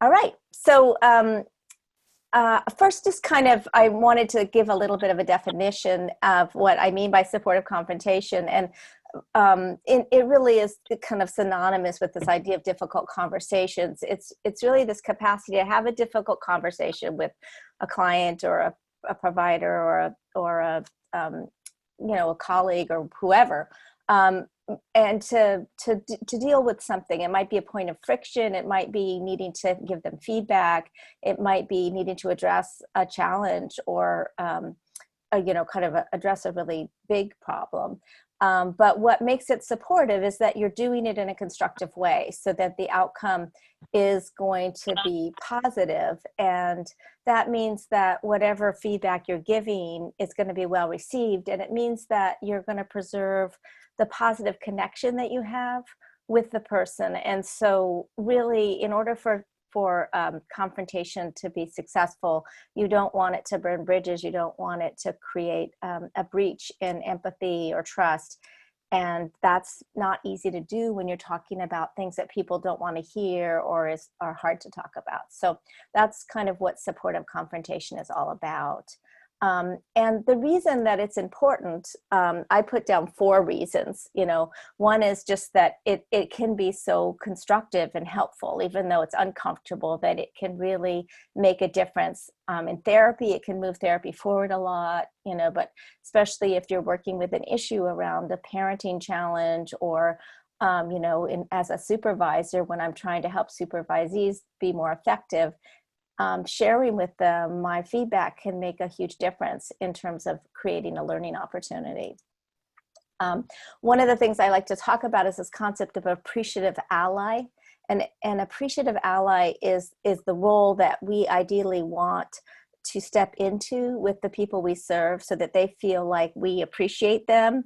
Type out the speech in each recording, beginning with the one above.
All right. So first, just kind of, I wanted to give a little bit of a definition of what I mean by supportive confrontation. And it really is kind of synonymous with this idea of difficult conversations. It's really this capacity to have a difficult conversation with a client or a provider or a a colleague or whoever. And to deal with something. It might be a point of friction. It might be needing to give them feedback. It might be needing to address a challenge or, address a really big problem. But what makes it supportive is that you're doing it in a constructive way so that the outcome is going to be positive. And that means that whatever feedback you're giving is going to be well received. And it means that you're going to preserve the positive connection that you have with the person. And so really, in order for confrontation to be successful, you don't want it to burn bridges. You don't want it to create a breach in empathy or trust. And that's not easy to do when you're talking about things that people don't want to hear or are hard to talk about. So that's kind of what supportive confrontation is all about. And the reason that it's important, I put down 4 reasons. One is just that it can be so constructive and helpful, even though it's uncomfortable, that it can really make a difference. In therapy, it can move therapy forward a lot, but especially if you're working with an issue around a parenting challenge or, as a supervisor, when I'm trying to help supervisees be more effective, sharing with them my feedback can make a huge difference in terms of creating a learning opportunity. One of the things I like to talk about is this concept of appreciative ally. And an appreciative ally is the role that we ideally want to step into with the people we serve so that they feel like we appreciate them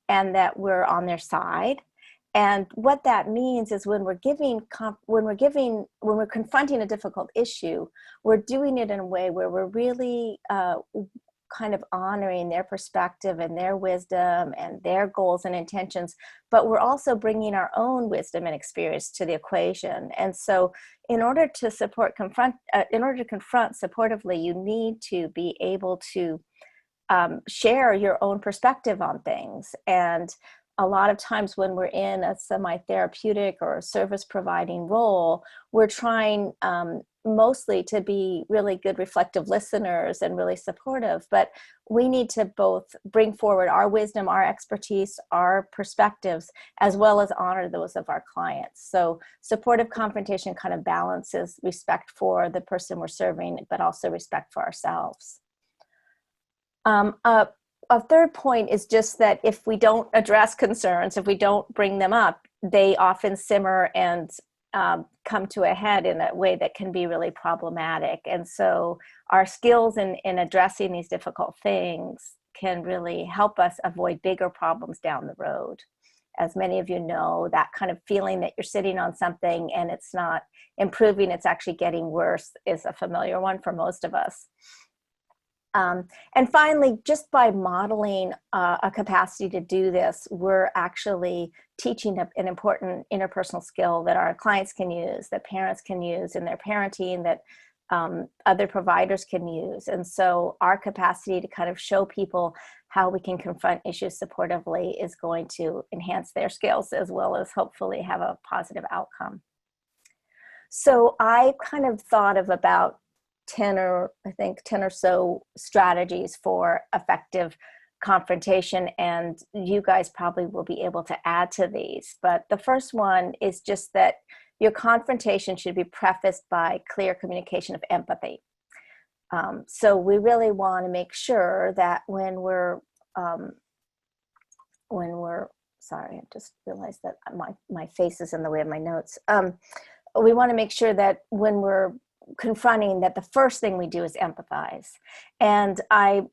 and that we're on their side. And what that means is when we're confronting a difficult issue, we're doing it in a way where we're really kind of honoring their perspective and their wisdom and their goals and intentions, but we're also bringing our own wisdom and experience to the equation. And so in order to confront supportively, you need to be able to share your own perspective on things. And a lot of times when we're in a semi-therapeutic or service-providing role, we're trying mostly to be really good reflective listeners and really supportive, but we need to both bring forward our wisdom, our expertise, our perspectives, as well as honor those of our clients. So supportive confrontation kind of balances respect for the person we're serving, but also respect for ourselves. A third point is just that if we don't address concerns, if we don't bring them up, they often simmer and come to a head in a way that can be really problematic. And so our skills in addressing these difficult things can really help us avoid bigger problems down the road. As many of you know, that kind of feeling that you're sitting on something and it's not improving, it's actually getting worse, is a familiar one for most of us. And finally, just by modeling a capacity to do this, we're actually teaching an important interpersonal skill that our clients can use, that parents can use in their parenting, that other providers can use. And so our capacity to kind of show people how we can confront issues supportively is going to enhance their skills as well as hopefully have a positive outcome. So I kind of thought of about 10 or so strategies for effective confrontation, and you guys probably will be able to add to these. But the first one is just that your confrontation should be prefaced by clear communication of empathy. So we really want to make sure that when we're sorry, I just realized that my face is in the way of my notes. We want to make sure that when we're confronting, that the first thing we do is empathize. And I'm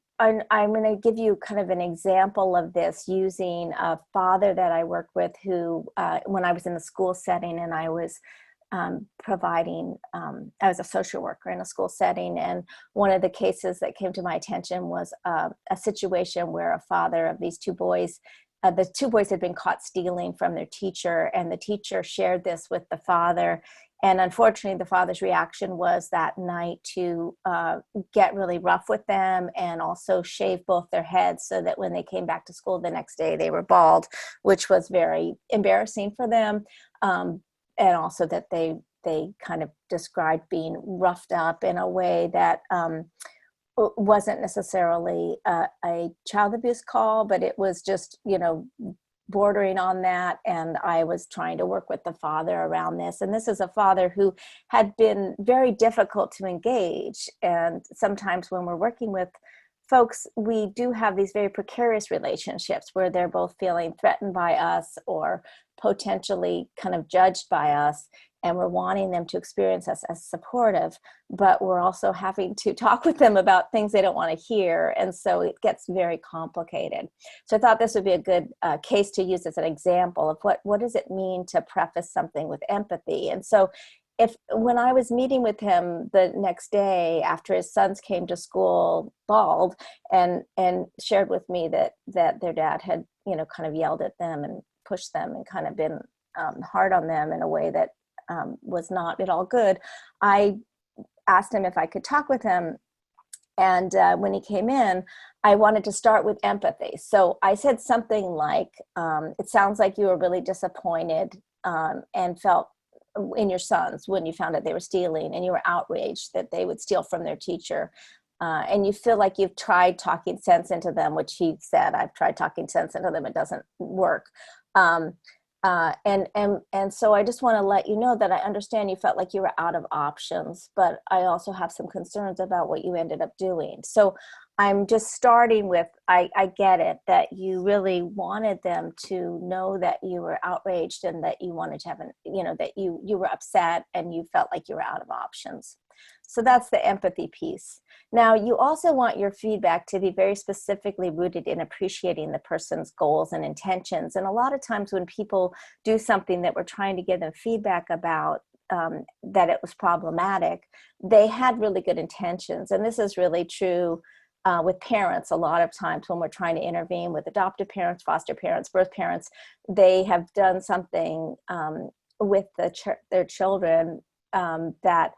going to give you kind of an example of this using a father that I worked with who, when I was in the school setting and I was I was a social worker in a school setting, and one of the cases that came to my attention was a situation where a father of these 2 boys the two boys had been caught stealing from their teacher, and the teacher shared this with the father. And unfortunately, the father's reaction was that night to get really rough with them and also shave both their heads so that when they came back to school the next day, they were bald, which was very embarrassing for them. And also that they kind of described being roughed up in a way that wasn't necessarily a child abuse call, but it was just, bordering on that. And I was trying to work with the father around this. And this is a father who had been very difficult to engage. And sometimes when we're working with folks, we do have these very precarious relationships where they're both feeling threatened by us or potentially kind of judged by us. And we're wanting them to experience us as supportive, but we're also having to talk with them about things they don't want to hear. And so it gets very complicated. So I thought this would be a good case to use as an example of what does it mean to preface something with empathy. And so when I was meeting with him the next day after his sons came to school bald and shared with me that their dad had, kind of yelled at them and pushed them and kind of been hard on them in a way that was not at all good, I asked him if I could talk with him. And when he came in, I wanted to start with empathy. So I said something like, it sounds like you were really disappointed and felt in your sons when you found out they were stealing, and you were outraged that they would steal from their teacher. And you feel like you've tried talking sense into them, which he said, I've tried talking sense into them, it doesn't work. And so I just want to let you know that I understand you felt like you were out of options, but I also have some concerns about what you ended up doing. So I'm just starting with, I get it, that you really wanted them to know that you were outraged and that you wanted to have that you were upset and you felt like you were out of options. So that's the empathy piece. Now, you also want your feedback to be very specifically rooted in appreciating the person's goals and intentions. And a lot of times when people do something that we're trying to give them feedback about, that it was problematic, they had really good intentions. And this is really true with parents. A lot of times when we're trying to intervene with adoptive parents, foster parents, birth parents, they have done something with their children that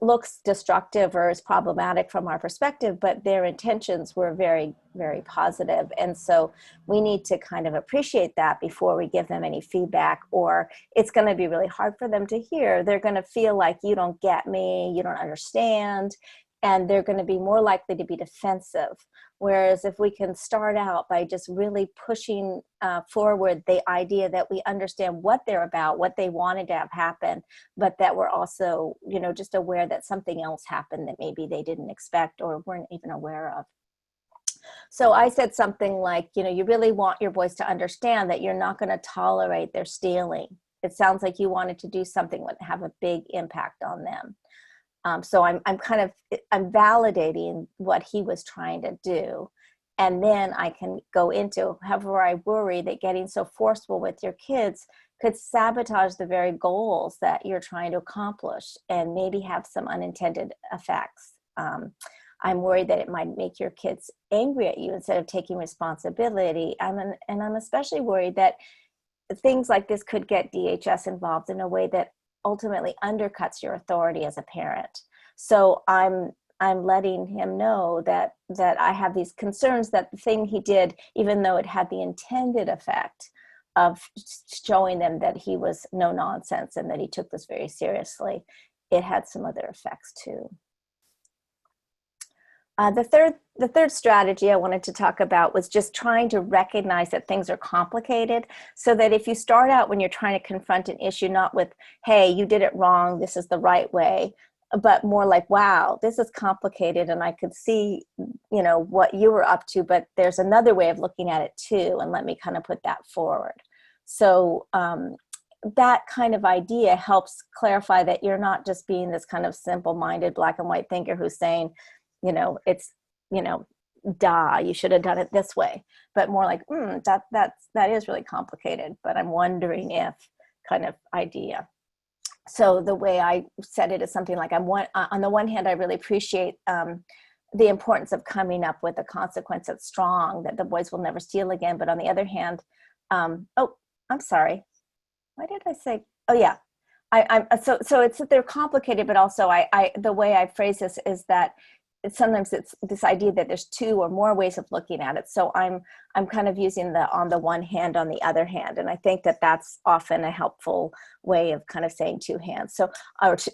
looks destructive or is problematic from our perspective, but their intentions were very, very positive. And so we need to kind of appreciate that before we give them any feedback, or it's going to be really hard for them to hear. They're going to feel like you don't get me, you don't understand, and they're going to be more likely to be defensive. Whereas if we can start out by just really pushing forward the idea that we understand what they're about, what they wanted to have happen, but that we're also, just aware that something else happened that maybe they didn't expect or weren't even aware of. So I said something like, you really want your boys to understand that you're not going to tolerate their stealing. It sounds like you wanted to do something that would have a big impact on them. So I'm validating what he was trying to do. And then I can go into, however, I worry that getting so forceful with your kids could sabotage the very goals that you're trying to accomplish and maybe have some unintended effects. I'm worried that it might make your kids angry at you instead of taking responsibility. I'm especially worried that things like this could get DHS involved in a way that ultimately undercuts your authority as a parent. So I'm letting him know that I have these concerns that the thing he did, even though it had the intended effect of showing them that he was no nonsense and that he took this very seriously, it had some other effects too. The third strategy I wanted to talk about was just trying to recognize that things are complicated, so that if you start out when you're trying to confront an issue, not with, hey, you did it wrong, this is the right way, but more like, wow, this is complicated and I could see, what you were up to, but there's another way of looking at it too, and let me kind of put that forward. So that kind of idea helps clarify that you're not just being this kind of simple-minded black and white thinker who's saying, it's, you should have done it this way, but more like, that is really complicated, but I'm wondering if kind of idea. So the way I said it is something like, on the one hand, I really appreciate the importance of coming up with a consequence that's strong, that the boys will never steal again. But on the other hand, oh, I'm sorry. Why did I say, oh yeah. So it's that they're complicated, but also the way I phrase this is that sometimes it's this idea that there's two or more ways of looking at it. So I'm kind of using the on the one hand, on the other hand. And I think that that's often a helpful way of kind of saying two hands, so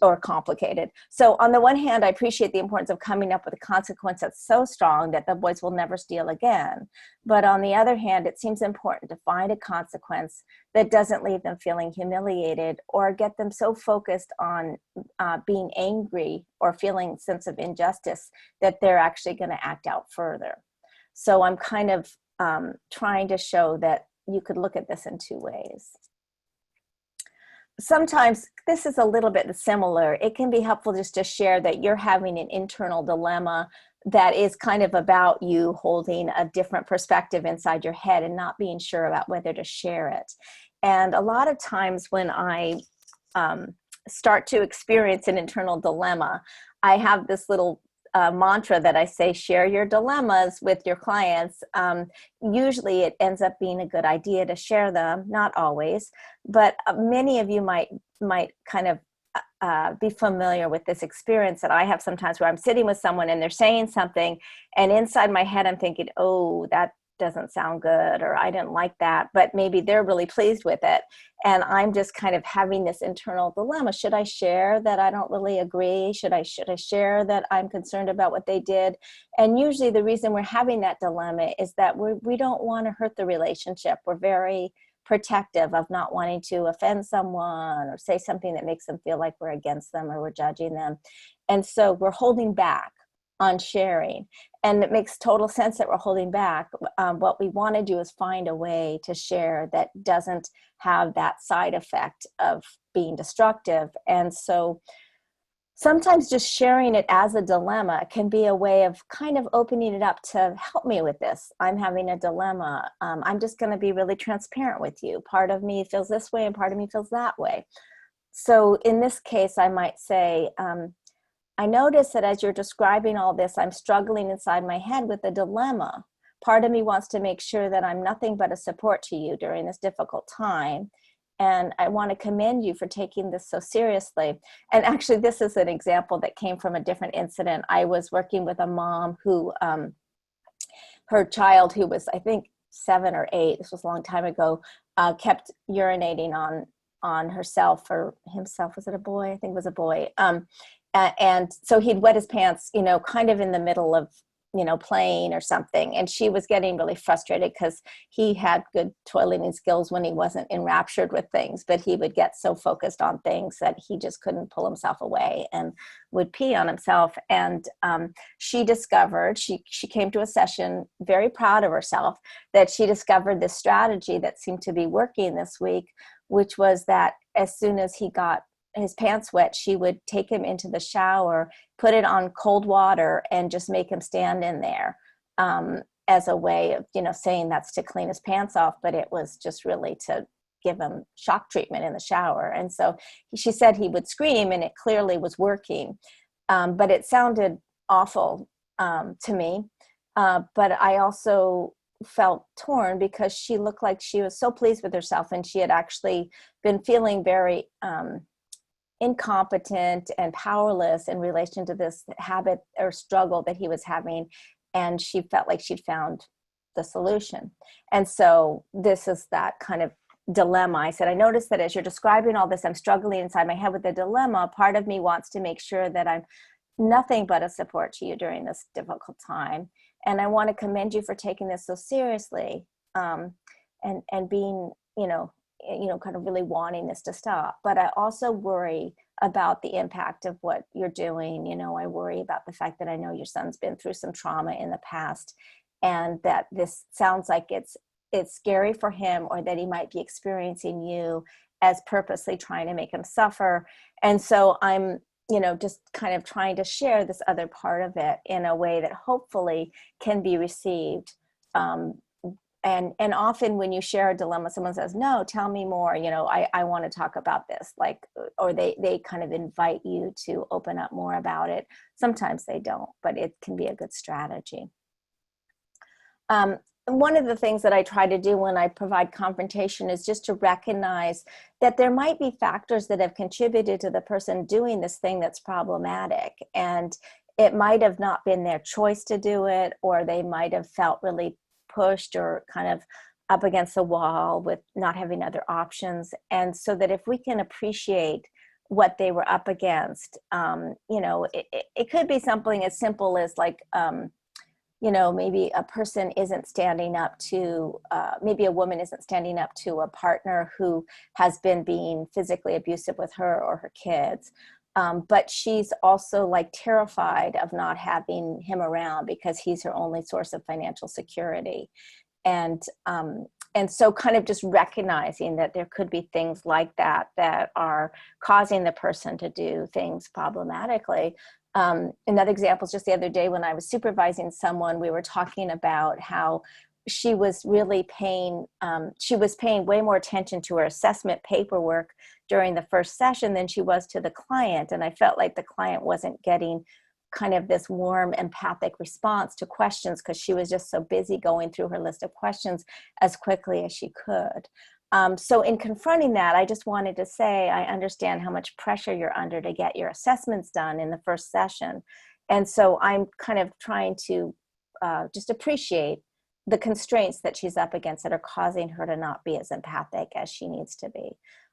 or complicated. So on the one hand, I appreciate the importance of coming up with a consequence that's so strong that the boys will never steal again. But on the other hand, it seems important to find a consequence that doesn't leave them feeling humiliated or get them so focused on being angry or feeling sense of injustice that they're actually going to act out further. So I'm kind of trying to show that you could look at this in two ways. Sometimes this is a little bit similar. It can be helpful just to share that you're having an internal dilemma that is kind of about you holding a different perspective inside your head and not being sure about whether to share it. And a lot of times when I start to experience an internal dilemma, I have this little mantra that I say, share your dilemmas with your clients. Usually it ends up being a good idea to share them, not always, but many of you might kind of be familiar with this experience that I have sometimes where I'm sitting with someone and they're saying something and inside my head I'm thinking, oh, that doesn't sound good, or I didn't like that, but maybe they're really pleased with it. And I'm just kind of having this internal dilemma. Should I share that I don't really agree? Should I share that I'm concerned about what they did? And usually the reason we're having that dilemma is that we don't want to hurt the relationship. We're very protective of not wanting to offend someone or say something that makes them feel like we're against them or we're judging them. And so we're holding back on sharing. And it makes total sense that we're holding back. What we want to do is find a way to share that doesn't have that side effect of being destructive. And so sometimes just sharing it as a dilemma can be a way of kind of opening it up to help me with this. I'm having a dilemma. I'm just going to be really transparent with you. Part of me feels this way and part of me feels that way. So in this case, I might say, I notice that as you're describing all this, I'm struggling inside my head with a dilemma. Part of me wants to make sure that I'm nothing but a support to you during this difficult time. And I want to commend you for taking this so seriously. And actually, this is an example that came from a different incident. I was working with a mom who, her child, who was, I think, 7 or 8, this was a long time ago, kept urinating on herself or himself. Was it a boy? I think it was a boy. And so he'd wet his pants, kind of in the middle of, playing or something. And she was getting really frustrated because he had good toileting skills when he wasn't enraptured with things, but he would get so focused on things that he just couldn't pull himself away and would pee on himself. And she discovered, she came to a session very proud of herself, that she discovered this strategy that seemed to be working this week, which was that as soon as he got his pants wet, she would take him into the shower, put it on cold water, and just make him stand in there as a way of, saying that's to clean his pants off, but it was just really to give him shock treatment in the shower. And so she said he would scream, and it clearly was working, but it sounded awful to me. But I also felt torn because she looked like she was so pleased with herself, and she had actually been feeling very incompetent and powerless in relation to this habit or struggle that he was having. And she felt like she'd found the solution. And so this is that kind of dilemma. I said, I noticed that as you're describing all this, I'm struggling inside my head with the dilemma. Part of me wants to make sure that I'm nothing but a support to you during this difficult time. And I want to commend you for taking this so seriously, and being, kind of really wanting this to stop. But I also worry about the impact of what you're doing. I worry about the fact that I know your son's been through some trauma in the past, and that this sounds like it's scary for him, or that he might be experiencing you as purposely trying to make him suffer. And so I'm, just kind of trying to share this other part of it in a way that hopefully can be received and often when you share a dilemma, someone says, no, tell me more, I want to talk about this, like, or they kind of invite you to open up more about it. Sometimes they don't, but it can be a good strategy. One of the things that I try to do when I provide confrontation is just to recognize that there might be factors that have contributed to the person doing this thing that's problematic. And it might have not been their choice to do it, or they might have felt really pushed or kind of up against the wall with not having other options. And so that if we can appreciate what they were up against, it could be something as simple as like, maybe a person isn't standing up to, maybe a woman isn't standing up to a partner who has been being physically abusive with her or her kids. But she's also like terrified of not having him around because he's her only source of financial security. And so kind of just recognizing that there could be things like that that are causing the person to do things problematically. Another example is just the other day when I was supervising someone, we were talking about how she was really paying way more attention to her assessment paperwork during the first session than she was to the client. And I felt like the client wasn't getting kind of this warm, empathic response to questions because she was just so busy going through her list of questions as quickly as she could. So in confronting that, I just wanted to say, I understand how much pressure you're under to get your assessments done in the first session. And so I'm kind of trying to just appreciate the constraints that she's up against that are causing her to not be as empathic as she needs to be.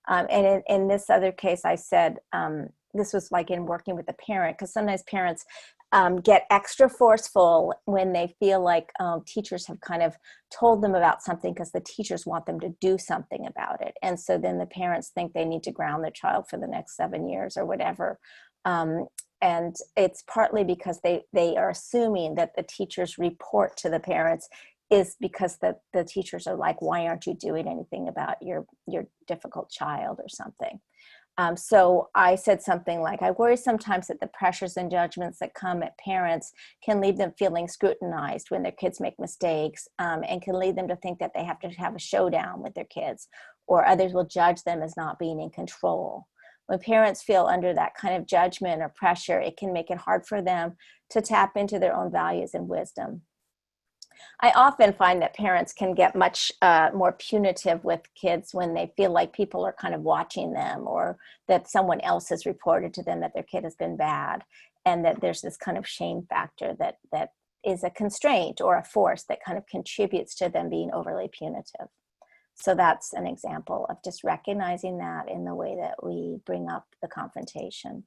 And in this other case, I said, this was like in working with a parent, because sometimes parents get extra forceful when they feel like teachers have kind of told them about something because the teachers want them to do something about it. And so then the parents think they need to ground their child for the next 7 years or whatever. And it's partly because they are assuming that the teachers report to the parents is because the teachers are like, why aren't you doing anything about your difficult child or something? So I said something like, I worry sometimes that the pressures and judgments that come at parents can leave them feeling scrutinized when their kids make mistakes, and can lead them to think that they have to have a showdown with their kids, or others will judge them as not being in control. When parents feel under that kind of judgment or pressure, it can make it hard for them to tap into their own values and wisdom. I often find that parents can get much more punitive with kids when they feel like people are kind of watching them, or that someone else has reported to them that their kid has been bad, and that there's this kind of shame factor that is a constraint or a force that kind of contributes to them being overly punitive. So that's an example of just recognizing that in the way that we bring up the confrontation.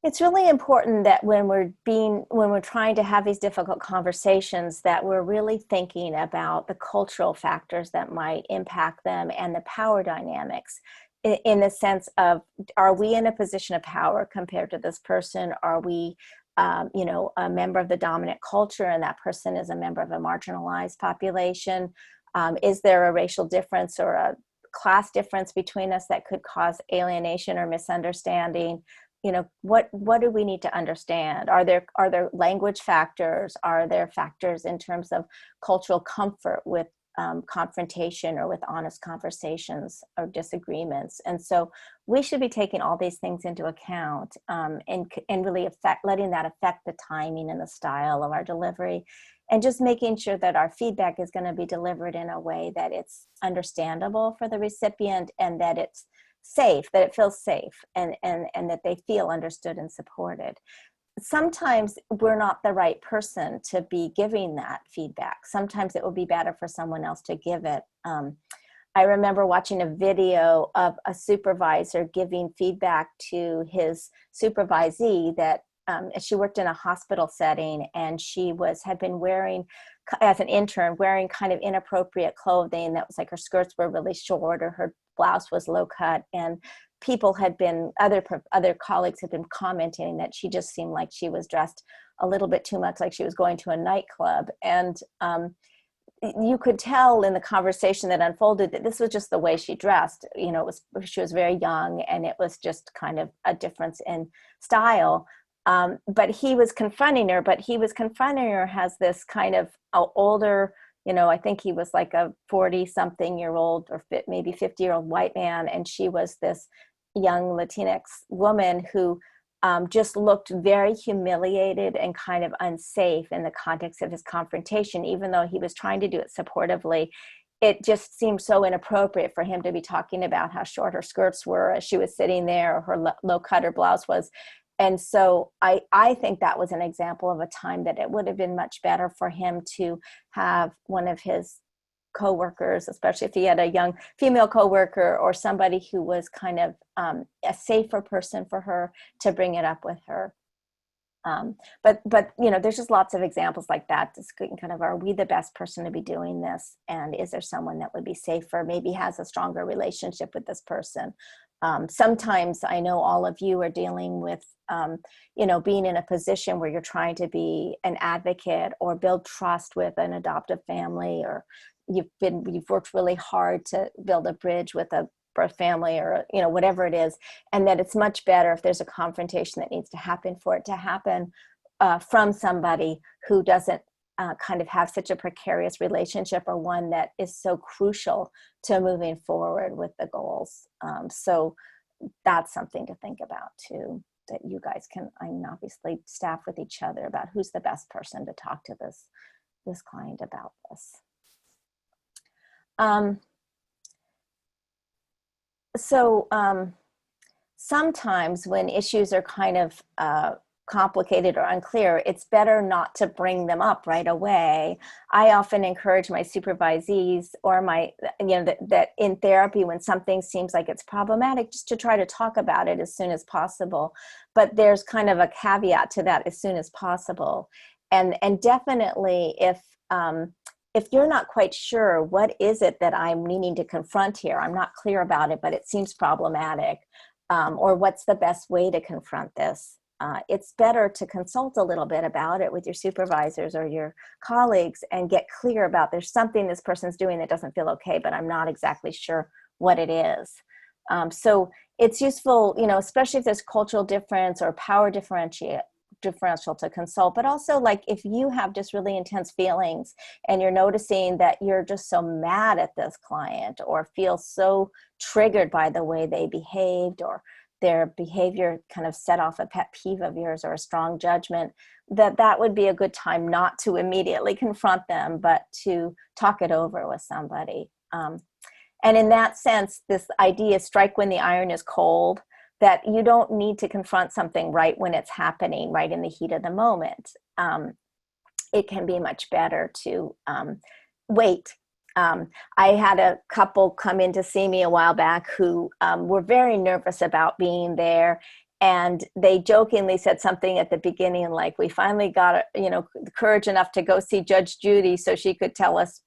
It's really important that when we're trying to have these difficult conversations, that we're really thinking about the cultural factors that might impact them and the power dynamics, in the sense of, are we in a position of power compared to this person? Are we a member of the dominant culture and that person is a member of a marginalized population? Is there a racial difference or a class difference between us that could cause alienation or misunderstanding? What do we need to understand? Are there language factors? Are there factors in terms of cultural comfort with confrontation or with honest conversations or disagreements? And so we should be taking all these things into account, and really letting that affect the timing and the style of our delivery, and just making sure that our feedback is going to be delivered in a way that it's understandable for the recipient, and that it's safe, that it feels safe, and that they feel understood and supported. Sometimes we're not the right person to be giving that feedback. Sometimes it would be better for someone else to give it. I remember watching a video of a supervisor giving feedback to his supervisee that she worked in a hospital setting, and she had been wearing, as an intern, wearing kind of inappropriate clothing that was like her skirts were really short or her blouse was low cut, and people had been, other colleagues had been commenting that she just seemed like she was dressed a little bit too much like she was going to a nightclub. And you could tell in the conversation that unfolded that this was just the way she dressed. She was very young, and it was just kind of a difference in style. But he was confronting her, as this kind of older, I think he was like a 40-something-year-old or maybe 50-year-old white man. And she was this young Latinx woman who just looked very humiliated and kind of unsafe in the context of his confrontation, even though he was trying to do it supportively. It just seemed so inappropriate for him to be talking about how short her skirts were as she was sitting there, or her low cut her blouse was. And so I think that was an example of a time that it would have been much better for him to have one of his coworkers, especially if he had a young female coworker or somebody who was kind of a safer person for her, to bring it up with her. But there's just lots of examples like that. Just kind of, are we the best person to be doing this? And is there someone that would be safer, maybe has a stronger relationship with this person? Sometimes I know all of you are dealing with, being in a position where you're trying to be an advocate or build trust with an adoptive family, or you've worked really hard to build a bridge with a birth family, or whatever it is, and that it's much better if there's a confrontation that needs to happen, for it to happen from somebody who doesn't kind of have such a precarious relationship, or one that is so crucial to moving forward with the goals. So that's something to think about too, that you guys can, obviously staff with each other about who's the best person to talk to this client about this. So sometimes when issues are kind of complicated or unclear, it's better not to bring them up right away. I often encourage my supervisees or that in therapy, when something seems like it's problematic, just to try to talk about it as soon as possible. But there's kind of a caveat to that, as soon as possible. And definitely if you're not quite sure, what is it that I'm needing to confront here? I'm not clear about it, but it seems problematic. Or what's the best way to confront this? It's better to consult a little bit about it with your supervisors or your colleagues and get clear about, there's something this person's doing that doesn't feel okay, but I'm not exactly sure what it is. So it's useful, especially if there's cultural difference or power differential, to consult. But also, like, if you have just really intense feelings and you're noticing that you're just so mad at this client, or feel so triggered by the way they behaved, or their behavior kind of set off a pet peeve of yours or a strong judgment, that would be a good time not to immediately confront them, but to talk it over with somebody. And in that sense, this idea, strike when the iron is cold, that you don't need to confront something right when it's happening, right in the heat of the moment. It can be much better to wait. I had a couple come in to see me a while back who were very nervous about being there. And they jokingly said something at the beginning, like, we finally got, courage enough to go see Judge Judy so she could tell us,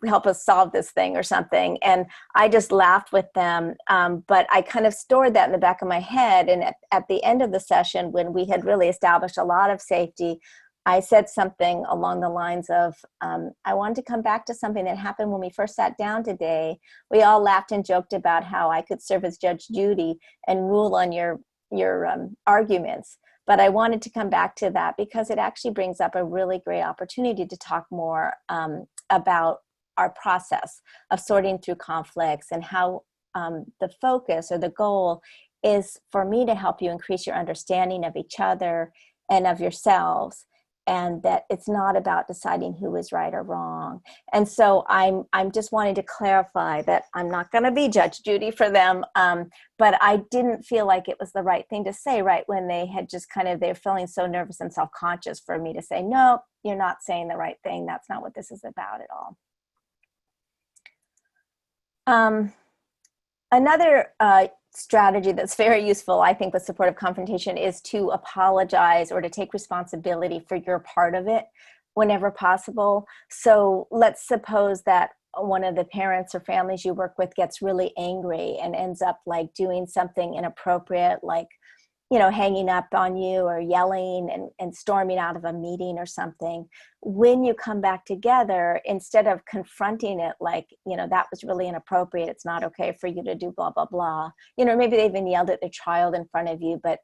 help us solve this thing or something. And I just laughed with them. But I kind of stored that in the back of my head. And at the end of the session, when we had really established a lot of safety, I said something along the lines of, I wanted to come back to something that happened when we first sat down today. We all laughed and joked about how I could serve as Judge Judy and rule on your arguments. But I wanted to come back to that because it actually brings up a really great opportunity to talk more about our process of sorting through conflicts, and how the focus or the goal is for me to help you increase your understanding of each other and of yourselves, and that it's not about deciding who is right or wrong. And so I'm just wanting to clarify that I'm not going to be Judge Judy for them, but I didn't feel like it was the right thing to say right when they had just they're feeling so nervous and self-conscious, for me to say, no, you're not saying the right thing. That's not what this is about at all. Another strategy that's very useful, I think, with supportive confrontation is to apologize or to take responsibility for your part of it whenever possible. So let's suppose that one of the parents or families you work with gets really angry and ends up doing something inappropriate, like hanging up on you or yelling and storming out of a meeting or something, when you come back together, instead of confronting it like, that was really inappropriate, it's not okay for you to do blah, blah, blah. Maybe they even yelled at their child in front of you, but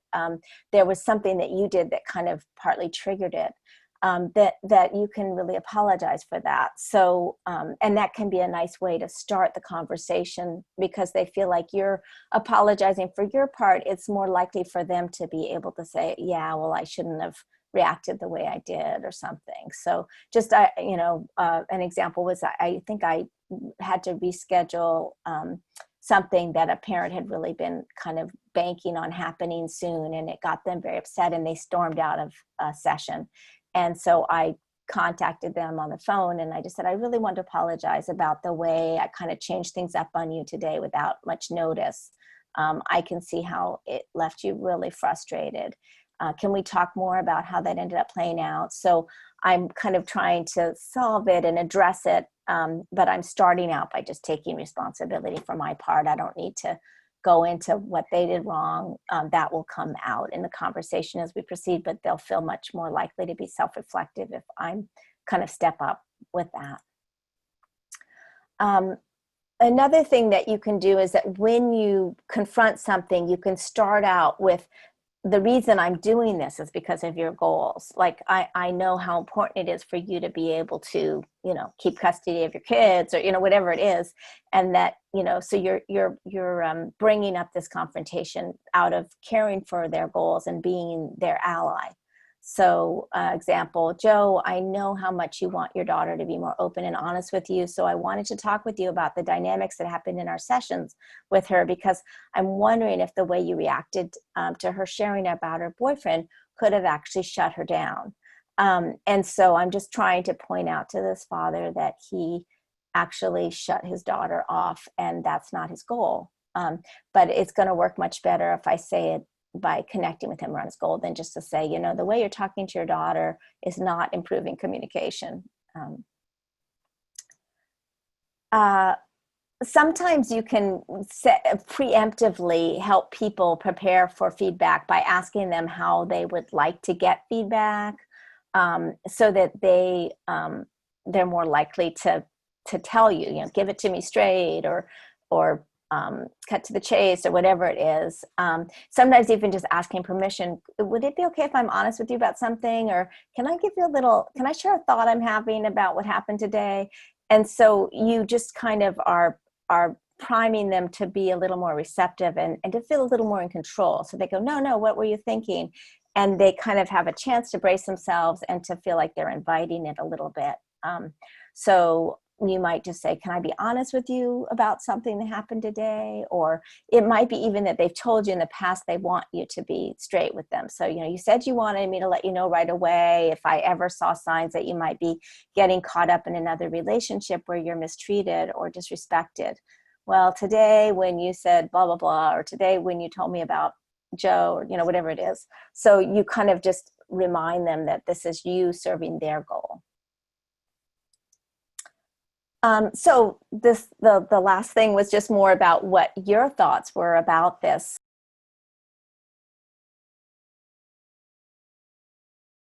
there was something that you did that kind of partly triggered it. That you can really apologize for that. So, and that can be a nice way to start the conversation, because they feel like you're apologizing for your part. It's more likely for them to be able to say, yeah, well, I shouldn't have reacted the way I did or something. So just, an example was, I think I had to reschedule something that a parent had really been kind of banking on happening soon, and it got them very upset and they stormed out of a session. And so I contacted them on the phone and I just said, I really want to apologize about the way I kind of changed things up on you today without much notice. I can see how it left you really frustrated. Can we talk more about how that ended up playing out? So I'm kind of trying to solve it and address it, but I'm starting out by just taking responsibility for my part. I don't need to go into what they did wrong. That will come out in the conversation as we proceed, but they'll feel much more likely to be self-reflective if I'm kind of step up with that. Another thing that you can do is that when you confront something, you can start out with, the reason I'm doing this is because of your goals. Like, I know how important it is for you to be able to, keep custody of your kids, or, whatever it is. And that, so you're bringing up this confrontation out of caring for their goals and being their ally. So, example, Joe, I know how much you want your daughter to be more open and honest with you. So I wanted to talk with you about the dynamics that happened in our sessions with her, because I'm wondering if the way you reacted to her sharing about her boyfriend could have actually shut her down. And so I'm just trying to point out to this father that he actually shut his daughter off, and that's not his goal. But it's going to work much better if I say it by connecting with him around his goal than just to say, the way you're talking to your daughter is not improving communication. Sometimes you can preemptively help people prepare for feedback by asking them how they would like to get feedback, so that they're more likely to tell you, give it to me straight, or cut to the chase, or whatever it is. Sometimes even just asking permission, would it be okay if I'm honest with you about something? Or can I share a thought I'm having about what happened today? And so you just kind of are priming them to be a little more receptive and to feel a little more in control. So they go, no, what were you thinking? And they kind of have a chance to brace themselves and to feel like they're inviting it a little bit. So you might just say, can I be honest with you about something that happened today? Or it might be even that they've told you in the past they want you to be straight with them. So, you said you wanted me to let you know right away if I ever saw signs that you might be getting caught up in another relationship where you're mistreated or disrespected. Well, today when you said blah, blah, blah, or today when you told me about Joe, or, whatever it is. So you kind of just remind them that this is you serving their goal. So the last thing was just more about what your thoughts were about this.